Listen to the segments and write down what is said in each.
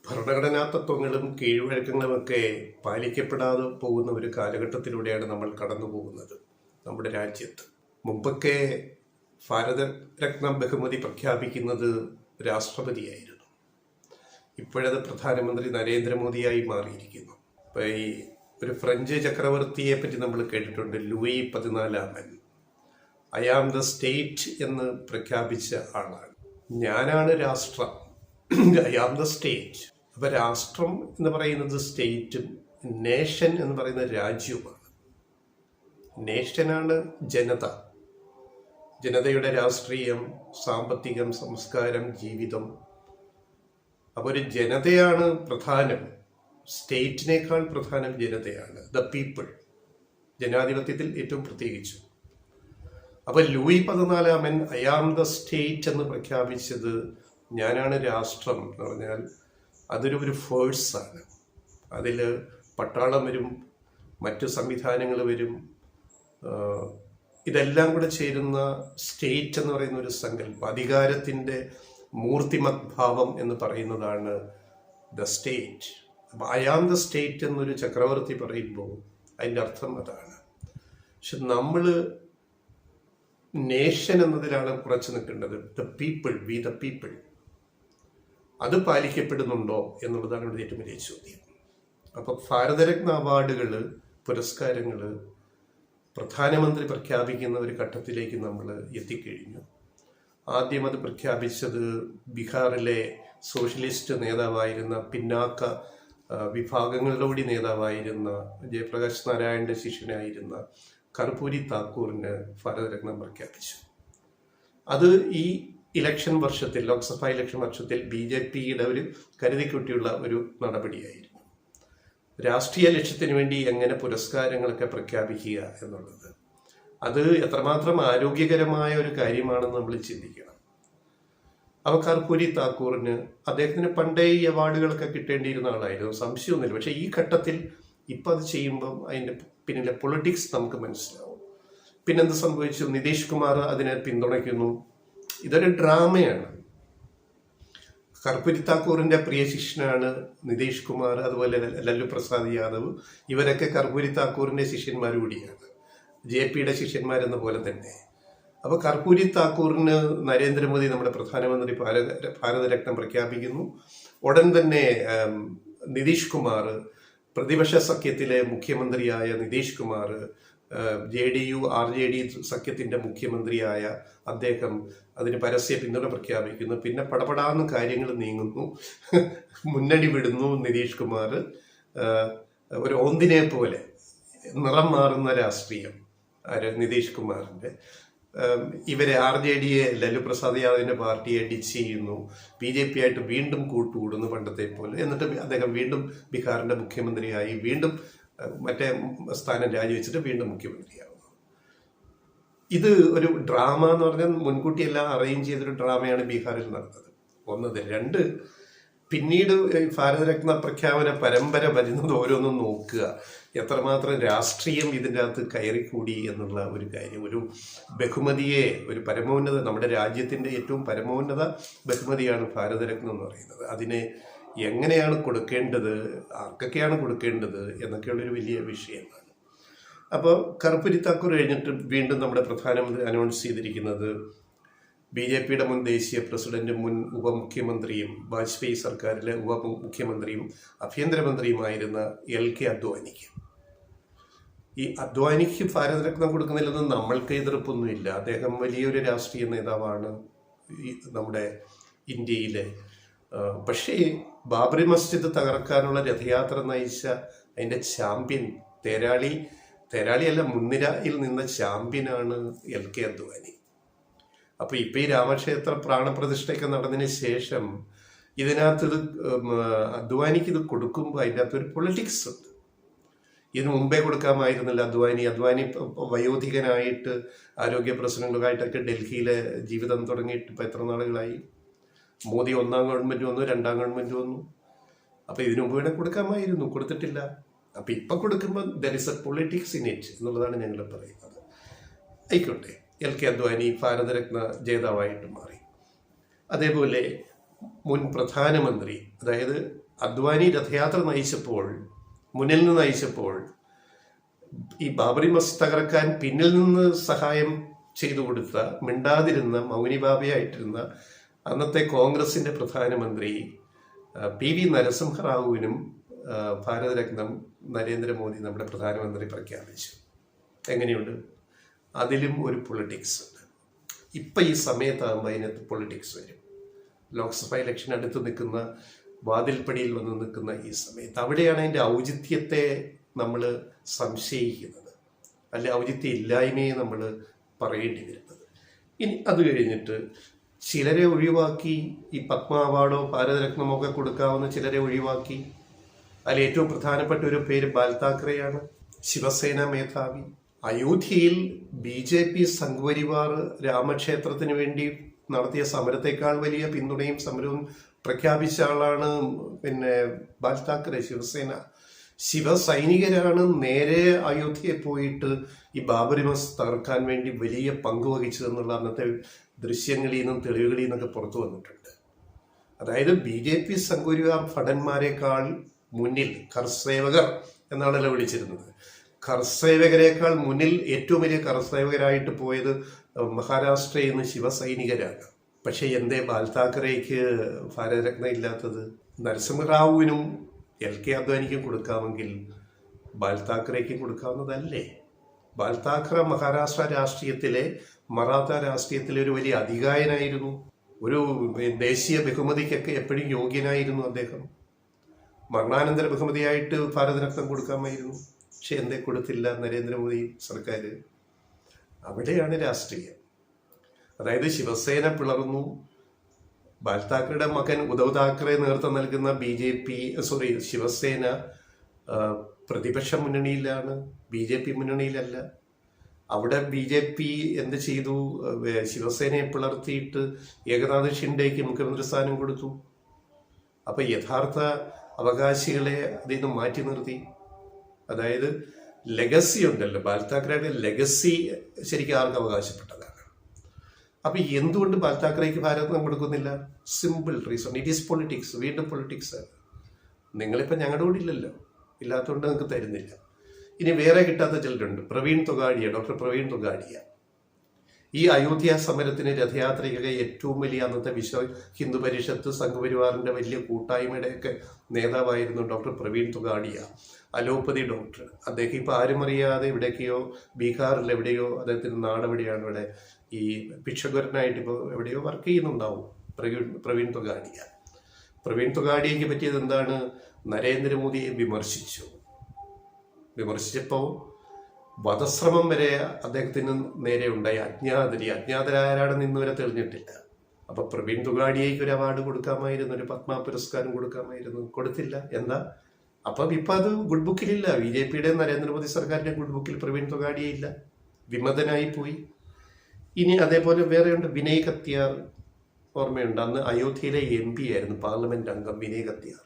ഭരണഘടനാ തത്വങ്ങളും കീഴ്വഴക്കങ്ങളുമൊക്കെ പാലിക്കപ്പെടാതെ പോകുന്ന ഒരു കാലഘട്ടത്തിലൂടെയാണ് നമ്മൾ കടന്നു പോകുന്നത് നമ്മുടെ രാജ്യത്ത്. മുമ്പൊക്കെ ഭാരതരത്ന ബഹുമതി പ്രഖ്യാപിക്കുന്നത് രാഷ്ട്രപതിയായിരുന്നു. ഇപ്പോഴത് പ്രധാനമന്ത്രി നരേന്ദ്രമോദിയായി മാറിയിരിക്കുന്നു. അപ്പോൾ ഈ ഒരു ഫ്രഞ്ച് ചക്രവർത്തിയെ പറ്റി നമ്മൾ കേട്ടിട്ടുണ്ട്, Louis 14 I am the state എന്ന് പ്രഖ്യാപിച്ച ആളാണ്. ഞാനാണ് രാഷ്ട്രം, ഐ ആം ദ സ്റ്റേറ്റ്. അപ്പൊ രാഷ്ട്രം എന്ന് പറയുന്നത് സ്റ്റേറ്റും നേഷൻ എന്ന് പറയുന്ന രാജ്യവുമാണ്. നേഷനാണ് ജനത, ജനതയുടെ രാഷ്ട്രീയം, സാമ്പത്തികം, സംസ്കാരം, ജീവിതം. അപ്പോൾ ഒരു ജനതയാണ് പ്രധാനം, സ്റ്റേറ്റിനേക്കാൾ പ്രധാനം ജനതയാണ്, ദ പീപ്പിൾ, ജനാധിപത്യത്തിൽ ഏറ്റവും പ്രത്യേകിച്ചു. അപ്പൊ Louis 14 I am the state എന്ന് പ്രഖ്യാപിച്ചത് ഞാനാണ് രാഷ്ട്രം എന്ന് പറഞ്ഞാൽ അതൊരു ഫോഴ്സാണ്. അതിൽ പട്ടാളം വരും, മറ്റു സംവിധാനങ്ങൾ വരും. ഇതെല്ലാം കൂടെ ചേരുന്ന സ്റ്റേറ്റ് എന്ന് പറയുന്ന ഒരു സങ്കല്പം, അധികാരത്തിൻ്റെ മൂർത്തിമത് ഭാവം എന്ന് പറയുന്നതാണ് ദ സ്റ്റേറ്റ്. അപ്പം ഐ ആം ദ സ്റ്റേറ്റ് എന്നൊരു ചക്രവർത്തി പറയുമ്പോൾ അതിൻ്റെ അർത്ഥം അതാണ്. പക്ഷെ നമ്മൾ നേഷൻ എന്നതിലാണ് കുറച്ച് നിൽക്കേണ്ടത്. The people, we the people. അത് പാലിക്കപ്പെടുന്നുണ്ടോ എന്നുള്ളതാണ് ഇവിടെ ഏറ്റവും വലിയ ചോദ്യം. അപ്പോൾ ഭാരതരത്ന അവാർഡുകൾ, പുരസ്കാരങ്ങൾ പ്രധാനമന്ത്രി പ്രഖ്യാപിക്കുന്ന ഒരു ഘട്ടത്തിലേക്ക് നമ്മൾ എത്തിക്കഴിഞ്ഞു. ആദ്യം അത് പ്രഖ്യാപിച്ചത് ബീഹാറിലെ സോഷ്യലിസ്റ്റ് നേതാവായിരുന്ന, പിന്നാക്ക വിഭാഗങ്ങളിലൂടെ നേതാവായിരുന്ന ജയപ്രകാശ് നാരായണന്റെ ശിഷ്യനായിരുന്ന കർപ്പൂരി താക്കൂറിന് ഭാരതരത്നം പ്രഖ്യാപിച്ചു. അത് ഈ ഇലക്ഷൻ വർഷത്തിൽ, ലോക്സഭാ ഇലക്ഷൻ വർഷത്തിൽ BJPയുടെ ഒരു കരുതിക്കുട്ടിയുള്ള ഒരു നടപടിയായിരുന്നു. രാഷ്ട്രീയ ലക്ഷ്യത്തിന് വേണ്ടി എങ്ങനെ പുരസ്കാരങ്ങളൊക്കെ പ്രഖ്യാപിക്കുക എന്നുള്ളത്, അത് എത്രമാത്രം ആരോഗ്യകരമായ ഒരു കാര്യമാണെന്ന് നമ്മൾ ചിന്തിക്കണം. അപ്പോൾ കർപ്പൂരി താക്കൂറിന്, അദ്ദേഹത്തിന് പണ്ടേ ഈ അവാർഡുകളൊക്കെ കിട്ടേണ്ടിയിരുന്ന ആളായിരുന്നു, സംശയമൊന്നുമില്ല. പക്ഷെ ഈ ഘട്ടത്തിൽ ഇപ്പം അത് ചെയ്യുമ്പം അതിൻ്റെ പിന്നിലെ പൊളിറ്റിക്സ് നമുക്ക് മനസ്സിലാവും. പിന്നെന്ത് സംഭവിച്ചു? നിതീഷ് കുമാർ അതിനെ പിന്തുണയ്ക്കുന്നു. ഇതൊരു ഡ്രാമയാണ്. കർപ്പൂരി താക്കൂറിന്റെ പ്രിയ ശിഷ്യനാണ് നിതീഷ് കുമാർ, അതുപോലെ ലല്ലു പ്രസാദ് യാദവ്. ഇവരൊക്കെ കർപ്പൂരി താക്കൂറിന്റെ ശിഷ്യന്മാർ കൂടിയാണ്, JPയുടെ ശിഷ്യന്മാരെന്ന പോലെ തന്നെ. അപ്പോൾ കർപ്പൂരി താക്കൂറിന് നരേന്ദ്രമോദി, നമ്മുടെ പ്രധാനമന്ത്രി, ഭാരതരത്നം പ്രഖ്യാപിക്കുന്നു. ഉടൻ തന്നെ നിതീഷ് കുമാർ, പ്രതിപക്ഷ സഖ്യത്തിലെ മുഖ്യമന്ത്രിയായ നിതീഷ് കുമാർ, JDU RJD സഖ്യത്തിന്റെ മുഖ്യമന്ത്രിയായ അദ്ദേഹം അതിന് പരസ്യ പിന്തുണ പ്രഖ്യാപിക്കുന്നു. പിന്നെ പടപടാന്ന് കാര്യങ്ങൾ നീങ്ങുന്നു, മുന്നണി വിടുന്നു നിതീഷ് കുമാർ. ഒരു ഓന്തിനെ പോലെ നിറം മാറുന്ന രാഷ്ട്രീയം നിതീഷ് കുമാറിന്റെ. ഇവരെ RJDയെ, ലല്ലു പ്രസാദ് യാദവിന്റെ പാർട്ടിയെ ഡിച്ച് ചെയ്യുന്നു. BJP ആയിട്ട് വീണ്ടും കൂട്ടുകൂടുന്നു പണ്ടത്തെ പോലെ. എന്നിട്ട് അദ്ദേഹം വീണ്ടും ബീഹാറിന്റെ മുഖ്യമന്ത്രിയായി, വീണ്ടും മറ്റേ സ്ഥാനം രാജിവെച്ചിട്ട് വീണ്ടും മുഖ്യമന്ത്രിയാവുന്നു. ഇത് ഒരു ഡ്രാമ എന്ന് പറഞ്ഞാൽ മുൻകൂട്ടി എല്ലാം അറേഞ്ച് ചെയ്തൊരു ഡ്രാമയാണ് ബീഹാറിൽ നടന്നത്. ഒന്നത്. രണ്ട്, പിന്നീട് ഭാരതരത്ന പ്രഖ്യാപന പരമ്പര വരുന്നത് ഓരോന്നും നോക്കുക, എത്രമാത്രം രാഷ്ട്രീയം ഇതിൻ്റെ അകത്ത് കയറിക്കൂടി എന്നുള്ള ഒരു കാര്യം. ഒരു ബഹുമതിയെ, ഒരു പരമോന്നത, നമ്മുടെ രാജ്യത്തിൻ്റെ ഏറ്റവും പരമോന്നത ബഹുമതിയാണ് ഭാരതരത്നം എന്ന് പറയുന്നത്. അതിനെ എങ്ങനെയാണ് കൊടുക്കേണ്ടത്, ആർക്കൊക്കെയാണ് കൊടുക്കേണ്ടത് എന്നൊക്കെയുള്ളൊരു വലിയ വിഷയമാണ്. അപ്പോൾ കർപ്പൂരി താക്കൂർ കഴിഞ്ഞിട്ട് വീണ്ടും നമ്മുടെ പ്രധാനമന്ത്രി അനൗൺസ് ചെയ്തിരിക്കുന്നത് BJPയുടെ മുൻ ദേശീയ പ്രസിഡന്റും മുൻ ഉപമുഖ്യമന്ത്രിയും വാജ്പേയി സർക്കാരിലെ ഉപമുഖ്യമന്ത്രിയും ആഭ്യന്തരമന്ത്രിയുമായിരുന്ന LK അദ്വാനിക്ക്. ഈ അദ്വാനിക്ക് ഭാരതരത്നം കൊടുക്കുന്നില്ലെന്ന് നമ്മൾക്ക് എതിർപ്പൊന്നുമില്ല. അദ്ദേഹം വലിയൊരു രാഷ്ട്രീയ നേതാവാണ് നമ്മുടെ ഇന്ത്യയിലെ. പക്ഷേ ബാബറി മസ്ജിദ് തകർക്കാനുള്ള രഥയാത്ര നയിച്ച അതിൻ്റെ ചാമ്പ്യൻ, തേരാളിയല്ല, മുൻനിരയിൽ നിന്ന ചാമ്പ്യനാണ് LK അദ്വാനി. അപ്പോൾ ഇപ്പം ഈ രാമക്ഷേത്ര പ്രാണപ്രതിഷ്ഠയൊക്കെ നടന്നതിന് ശേഷം ഇതിനകത്ത് അദ്വാനിക്ക് ഇത് കൊടുക്കുമ്പോൾ അതിൻ്റെ അകത്തൊരു പൊളിറ്റിക്സ് ഉണ്ട്. ഇതിനു മുമ്പേ കൊടുക്കാമായിരുന്നില്ല. അദ്വാനി വയോധികനായിട്ട് ആരോഗ്യ പ്രശ്നങ്ങളുമായിട്ടൊക്കെ ഡൽഹിയിലെ ജീവിതം തുടങ്ങിയിട്ട് ഇപ്പം എത്ര നാളുകളായി? മോദി 1ാം ഗവൺമെൻറ് വന്നു, 2ാം ഗവൺമെൻറ് വന്നു. അപ്പോൾ ഇതിനു മുമ്പ് വേണേൽ കൊടുക്കാമായിരുന്നു, കൊടുത്തിട്ടില്ല. അപ്പം ഇപ്പം കൊടുക്കുമ്പോൾ there is A politics in it എന്നുള്ളതാണ് ഞങ്ങൾ പറയുന്നത്. ആയിക്കോട്ടെ, LK അദ്വാനി ഭാരതരത്ന ജേതാവായിട്ട് മാറി. അതേപോലെ മുൻ പ്രധാനമന്ത്രി, അതായത് അദ്വാനി രഥയാത്ര നയിച്ചപ്പോൾ, മുന്നിൽ നിന്ന് നയിച്ചപ്പോൾ ഈ ബാബറി മസ്ജിദ് തകർക്കാൻ പിന്നിൽ നിന്ന് സഹായം ചെയ്തു കൊടുത്ത, മിണ്ടാതിരുന്ന, മൗനി ബാബയായിട്ടിരുന്ന അന്നത്തെ കോൺഗ്രസിന്റെ പ്രധാനമന്ത്രി PV നരസിംഹറാവുവിനും ഭാരതരത്നം നരേന്ദ്രമോദി നമ്മുടെ പ്രധാനമന്ത്രി പ്രഖ്യാപിച്ചു. എങ്ങനെയുണ്ട്? അതിലും ഒരു പൊളിറ്റിക്സ് ഉണ്ട്. ഇപ്പം ഈ സമയത്താകുമ്പോൾ അതിനകത്ത് പൊളിറ്റിക്സ് വരും. ലോക്സഭ ഇലക്ഷൻ അടുത്ത് നിൽക്കുന്ന, വാതിൽപ്പടിയിൽ വന്ന് നിൽക്കുന്ന ഈ സമയത്ത് അവിടെയാണ് അതിൻ്റെ ഔചിത്യത്തെ നമ്മൾ സംശയിക്കുന്നത്, അല്ലെ ഔചിത്യ ഇല്ലായ്മയെ നമ്മൾ പറയേണ്ടി വരുന്നത്. ഇനി അത് കഴിഞ്ഞിട്ട് ചിലരെ ഒഴിവാക്കി, ഈ പത്മ അവാർഡോ ഭാരതരത്നമോ ഒക്കെ കൊടുക്കാവുന്ന ചിലരെ ഒഴിവാക്കി. അതിൽ ഏറ്റവും പ്രധാനപ്പെട്ട ഒരു പേര് ബാൽ താക്കറെയാണ്, ശിവസേന മേധാവി. അയോധ്യയിൽ BJP സംഘ്പരിവാർ രാമക്ഷേത്രത്തിന് വേണ്ടി നടത്തിയ സമരത്തെക്കാൾ വലിയ പിന്തുണയും സമരവും പ്രഖ്യാപിച്ച ആളാണ് ബാൽ താക്കറെ. ശിവസൈനികരാണ് നേരെ അയോധ്യയിൽ പോയിട്ട് ഈ ബാബറി മസ്ജിദ് തകർക്കാൻ വേണ്ടി വലിയ പങ്ക് വഹിച്ചതെന്നുള്ള അന്നത്തെ ദൃശ്യങ്ങളിൽ നിന്നും തെളിവുകളിൽ നിന്നൊക്കെ പുറത്തു വന്നിട്ടുണ്ട്. അതായത് BJP സംഘപരിവാർ ഭടന്മാരെക്കാൾ മുന്നിൽ കർസേവകർ എന്നാണല്ലോ വിളിച്ചിരുന്നത്. കർസേവകരെക്കാൾ മുന്നിൽ ഏറ്റവും വലിയ കർസേവകരായിട്ട് പോയത് മഹാരാഷ്ട്രയിൽ നിന്ന് ശിവസൈനികരാണ്. പക്ഷെ എന്തേ ബാൽ താക്കറേക്ക് ഭാരതരത്ന ഇല്ലാത്തത്? നരസിംഹറാവുവിനും LK അദ്വാനിക്കും കൊടുക്കാമെങ്കിൽ ബാൽ താക്കറേക്കും കൊടുക്കാവുന്നതല്ലേ? ബാൽ താക്കറെ മഹാരാഷ്ട്ര രാഷ്ട്രീയത്തിലെ, മറാത്ത രാഷ്ട്രീയത്തിലെ ഒരു വലിയ അധികായനായിരുന്നു. ഒരു ദേശീയ ബഹുമതിക്കൊക്കെ എപ്പോഴും യോഗ്യനായിരുന്നു അദ്ദേഹം. മരണാനന്തര ബഹുമതിയായിട്ട് ഭാരതരത്നം കൊടുക്കാമായിരുന്നു. പക്ഷെ എന്തേ കൊടുത്തില്ല നരേന്ദ്രമോദി സർക്കാർ? അവിടെയാണ് രാഷ്ട്രീയം. അതായത് ശിവസേന പിളർന്നു. ബാൽ താക്കറയുടെ മകൻ ഉദ്ധവ് താക്കറെ നേതൃത്വം നൽകുന്ന ശിവസേന പ്രതിപക്ഷ മുന്നണിയിലാണ്, BJP മുന്നണിയിലല്ല. അവിടെ BJP എന്ത് ചെയ്തു? ശിവസേനയെ പിളർത്തിയിട്ട് ഏകനാഥ് ഷിൻഡേക്ക് മുഖ്യമന്ത്രി സ്ഥാനം കൊടുത്തു. അപ്പൊ യഥാർത്ഥ അവകാശികളെ അതിൽ നിന്ന് മാറ്റി നിർത്തി. അതായത് ലെഗസി ഉണ്ടല്ലോ, ബാൽ താക്കറയുടെ ലെഗസി ശരിക്കും ആർക്ക് അവകാശപ്പെട്ടതാണ്? അപ്പൊ എന്തുകൊണ്ട് ബാൽ താക്കറേക്ക് ഭാരതം കൊടുക്കുന്നില്ല? Simple reason, it is politics. വീണ്ടും പൊളിറ്റിക്സ്. നിങ്ങളിപ്പോൾ ഞങ്ങളുടെ കൂടെ ഇല്ലല്ലോ, ഇല്ലാത്തതുകൊണ്ട് നിങ്ങൾക്ക് തരുന്നില്ല. ഇനി വേറെ കിട്ടാത്ത ചിലരുണ്ട്. ഡോക്ടർ പ്രവീൺ തൊഗാഡിയ. ഈ അയോധ്യ സമരത്തിന് രഥയാത്രയ്ക്കൊക്കെ ഏറ്റവും വലിയ അന്നത്തെ വിശ്വ ഹിന്ദു പരിഷത്ത് സംഘപരിവാറിന്റെ വലിയ കൂട്ടായ്മയുടെയൊക്കെ നേതാവായിരുന്നു doctor Praveen Togadia, allopathy doctor. അദ്ദേഹം ഇപ്പൊ ആരും അറിയാതെ എവിടേക്കോ, ബീഹാറിൽ എവിടെയോ, അദ്ദേഹത്തിന്റെ നാടെവിടെയാണ്, ഇവിടെ ഈ ഭിക്ഷുകരനായിട്ട് ഇപ്പോൾ എവിടെയോ വർക്ക് ചെയ്യുന്നുണ്ടാവും പ്രവീൺ തൊഗാഡിയ. പ്രവീൺ തൊഗാഡിയയ്ക്ക് പറ്റിയത് എന്താണ്? നരേന്ദ്രമോദിയെ വിമർശിച്ചപ്പോൾ വധശ്രമം വരെ അദ്ദേഹത്തിന് നേരെ ഉണ്ടായി. അജ്ഞാതരാരാണെന്ന് ഇന്നുവരെ തെളിഞ്ഞിട്ടില്ല. അപ്പൊ പ്രവീൺ തൊഗാഡിയയ്ക്ക് ഒരു അവാർഡ് കൊടുക്കാമായിരുന്നു, ഒരു പത്മ പുരസ്കാരം കൊടുക്കാമായിരുന്നു. കൊടുത്തില്ല. എന്താ? അപ്പം ഇപ്പൊ അത് ഗുഡ് ബുക്കിലില്ല. BJPയുടെ നരേന്ദ്രമോദി സർക്കാരിന്റെ ഗുഡ് ബുക്കിൽ പ്രവീൺ തൊഗാഡിയ ഇല്ല. വിമതനായി പോയി. ഇനി അതേപോലെ വേറെയുണ്ട് വിനയ് കത്തിയാർ. ഓർമ്മയുണ്ട്? അന്ന് അയോധ്യയിലെ MP ആയിരുന്നു, പാർലമെന്റ് അംഗം വിനയ് കത്തിയാർ.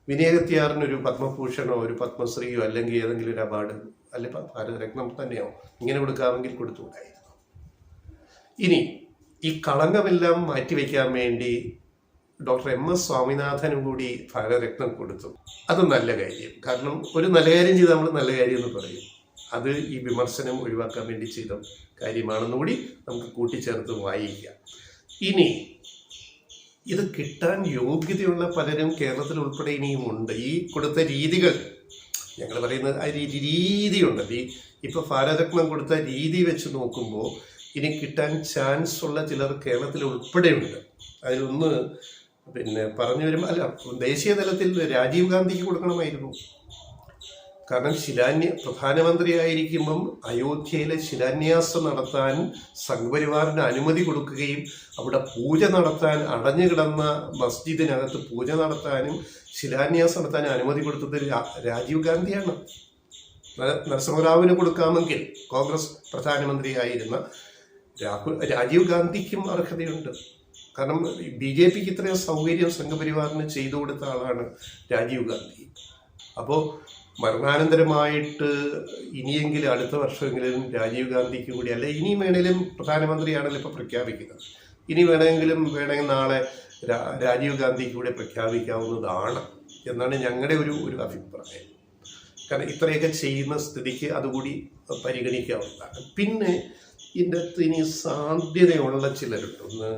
വിനയ് കത്തിയാറിനൊരു പത്മഭൂഷണോ ഒരു പത്മശ്രീയോ അല്ലെങ്കിൽ ഏതെങ്കിലും ഒരു അവാർഡ്, അല്ലെ ഭാരതരത്നം തന്നെയോ ഇങ്ങനെ കൊടുക്കാമെങ്കിൽ കൊടുത്തുകൂടായിരുന്നു. ഇനി ഈ കളങ്കമെല്ലാം മാറ്റിവെക്കാൻ വേണ്ടി ഡോക്ടർ MS സ്വാമിനാഥനും കൂടി ഭാരതരത്നം കൊടുത്തു. അത് നല്ല കാര്യം. കാരണം ഒരു നല്ല കാര്യം ചെയ്ത് നമ്മൾ നല്ല കാര്യം എന്ന് പറയും. അത് ഈ വിമർശനം ഒഴിവാക്കാൻ വേണ്ടി ചെയ്ത കാര്യമാണെന്നുകൂടി നമുക്ക് കൂട്ടിച്ചേർത്ത് വായിക്കാം. ഇനി ഇത് കിട്ടാൻ യോഗ്യതയുള്ള പലരും കേരളത്തിൽ ഉൾപ്പെടെ ഇനിയും ഉണ്ട്. ഈ കൊടുത്ത രീതികൾ, ഞങ്ങൾ പറയുന്നത് ആ രീതിയുണ്ട്. ഇപ്പൊ ഭാരതരത്നം കൊടുത്ത രീതി വെച്ച് നോക്കുമ്പോൾ ഇനി കിട്ടാൻ ചാൻസ് ഉള്ള ചിലർ കേരളത്തിൽ ഉൾപ്പെടെയുണ്ട്. അതിലൊന്ന് പറഞ്ഞു വരുമ്പോൾ, അല്ല, ദേശീയ തലത്തിൽ രാജീവ് ഗാന്ധിക്ക് കൊടുക്കണമായിരുന്നു. കാരണം പ്രധാനമന്ത്രിയായിരിക്കുമ്പം അയോധ്യയിലെ ശിലാന്യാസം നടത്താൻ സംഘപരിവാറിന് അനുമതി കൊടുക്കുകയും അവിടെ പൂജ നടത്താൻ, അടഞ്ഞു കിടന്ന മസ്ജിദിനകത്ത് പൂജ നടത്താനും ശിലാന്യാസം നടത്താനും അനുമതി കൊടുത്തത് രാജീവ് ഗാന്ധിയാണ്. നരസിംഹറാവുവിന് കൊടുക്കാമെങ്കിൽ കോൺഗ്രസ് പ്രധാനമന്ത്രിയായിരുന്ന രാജീവ് ഗാന്ധിക്കും അർഹതയുണ്ട്. കാരണം BJPക്ക് ഇത്രയും സൗകര്യം സംഘപരിവാറിന് ചെയ്തു കൊടുത്ത ആളാണ് രാജീവ് ഗാന്ധി. അപ്പോൾ മരണാനന്തരമായിട്ട് ഇനിയെങ്കിലും അടുത്ത വർഷമെങ്കിലും രാജീവ് ഗാന്ധിക്ക് കൂടി, അല്ലെ ഇനിയും വേണേലും പ്രധാനമന്ത്രിയാണല്ലോ ഇപ്പൊ പ്രഖ്യാപിക്കുന്നത്, ഇനി വേണമെങ്കിൽ നാളെ രാജീവ് ഗാന്ധിക്ക് കൂടെ പ്രഖ്യാപിക്കാവുന്നതാണ് എന്നാണ് ഞങ്ങളുടെ ഒരു അഭിപ്രായം. കാരണം ഇത്രയൊക്കെ ചെയ്യുന്ന സ്ഥിതിക്ക് അതുകൂടി പരിഗണിക്കാവുന്നതാണ്. പിന്നെ ഇതിൻ്റെ അകത്ത് ഇനി സാധ്യതയുള്ള ചിലരുണ്ട്. ഒന്ന്,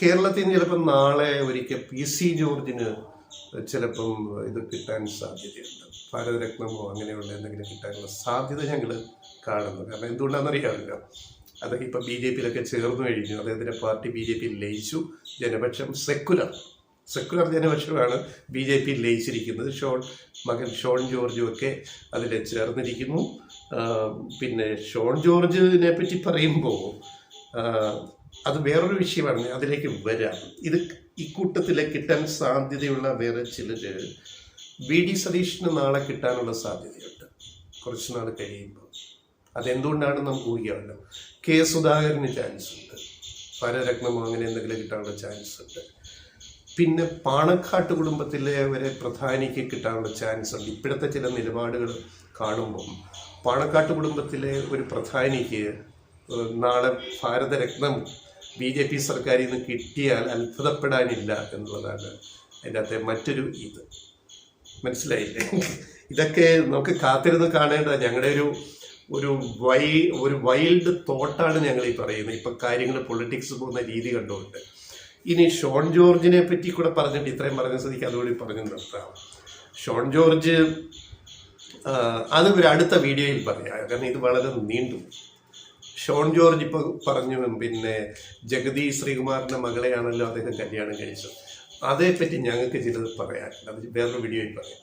കേരളത്തിൽ നിന്ന് ചിലപ്പം നാളെ ഒരിക്കൽ PC ജോർജിന് ചിലപ്പം ഇത് കിട്ടാൻ സാധ്യതയുണ്ട്, ഭാരതരത്നമോ അങ്ങനെയുള്ള എന്തെങ്കിലും കിട്ടാനുള്ള സാധ്യത ഞങ്ങൾ കാണുന്നു. കാരണം എന്തുകൊണ്ടാണെന്നറിയാമല്ലോ, അത് ഇപ്പം BJP-യിലൊക്കെ ചേർന്ന് കഴിഞ്ഞു. അദ്ദേഹത്തിൻ്റെ പാർട്ടി BJP-യിൽ ലയിച്ചു. ജനപക്ഷം സെക്കുലർ ജനപക്ഷമാണ് BJP-യിൽ ലയിച്ചിരിക്കുന്നത്. മകൻ ഷോൺ ജോർജും ഒക്കെ അതിൽ ചേർന്നിരിക്കുന്നു. പിന്നെ ഷോൺ ജോർജിനെ പറ്റി പറയുമ്പോൾ അത് വേറൊരു വിഷയമാണ്, അതിലേക്ക് വരാം. ഇത് ഇക്കൂട്ടത്തിൽ കിട്ടാൻ സാധ്യതയുള്ള വേറെ ചിലര് VD സതീഷിന് നാളെ കിട്ടാനുള്ള സാധ്യതയുണ്ട്, കുറച്ച് നാൾ കഴിയുമ്പോൾ. അതെന്തുകൊണ്ടാണെന്ന് നമുക്ക് ഊഹിക്കാമല്ലോ. K. സുധാകരന് ചാൻസ് ഉണ്ട്, ഭാരതരത്നമോ അങ്ങനെ എന്തെങ്കിലും കിട്ടാനുള്ള ചാൻസ് ഉണ്ട്. പിന്നെ പാണക്കാട്ട് കുടുംബത്തിലെ വരെ പ്രധാനിക്ക് കിട്ടാനുള്ള ചാൻസ് ഉണ്ട്. ഇപ്പോഴത്തെ ചില നിലപാടുകൾ കാണുമ്പം പാണക്കാട്ട് കുടുംബത്തിലെ ഒരു പ്രധാനിക്ക് നാളെ ഭാരതരത്നം BJP സർക്കാരിൽ നിന്ന് കിട്ടിയാൽ അത്ഭുതപ്പെടാനില്ല എന്നുള്ളതാണ് അതിൻ്റെ അകത്തെ മറ്റൊരു ഇത്. മനസ്സിലായില്ലേ? ഇതൊക്കെ നമുക്ക് കാത്തിരുന്ന് കാണേണ്ട ഞങ്ങളുടെ ഒരു വൈൽഡ് തോട്ടാണ് ഞങ്ങൾ ഈ പറയുന്നത്. ഇപ്പം കാര്യങ്ങൾ പൊളിറ്റിക്സ് പോകുന്ന രീതി കണ്ടുകൊണ്ട്. ഇനി ഷോൺ ജോർജിനെ പറ്റി കൂടെ പറഞ്ഞിട്ട് ഇത്രയും പറഞ്ഞ സ്ഥിതിക്ക് അതുകൂടി പറഞ്ഞു നിർത്താം. ഷോൺ ജോർജ് അത് ഒരു അടുത്ത വീഡിയോയിൽ പറയാം, കാരണം ഇത് വളരെ നീണ്ടു. ഷോൺ ജോർജ് ഇപ്പോൾ പറഞ്ഞു, പിന്നെ ജഗദീഷ് ശ്രീകുമാറിൻ്റെ മകളെയാണല്ലോ അദ്ദേഹം കല്യാണം കഴിച്ചത്. അതേപ്പറ്റി ഞങ്ങൾക്ക് ചിലത് പറയാൻ, അത് വേറൊരു വീഡിയോയിൽ പറയാം.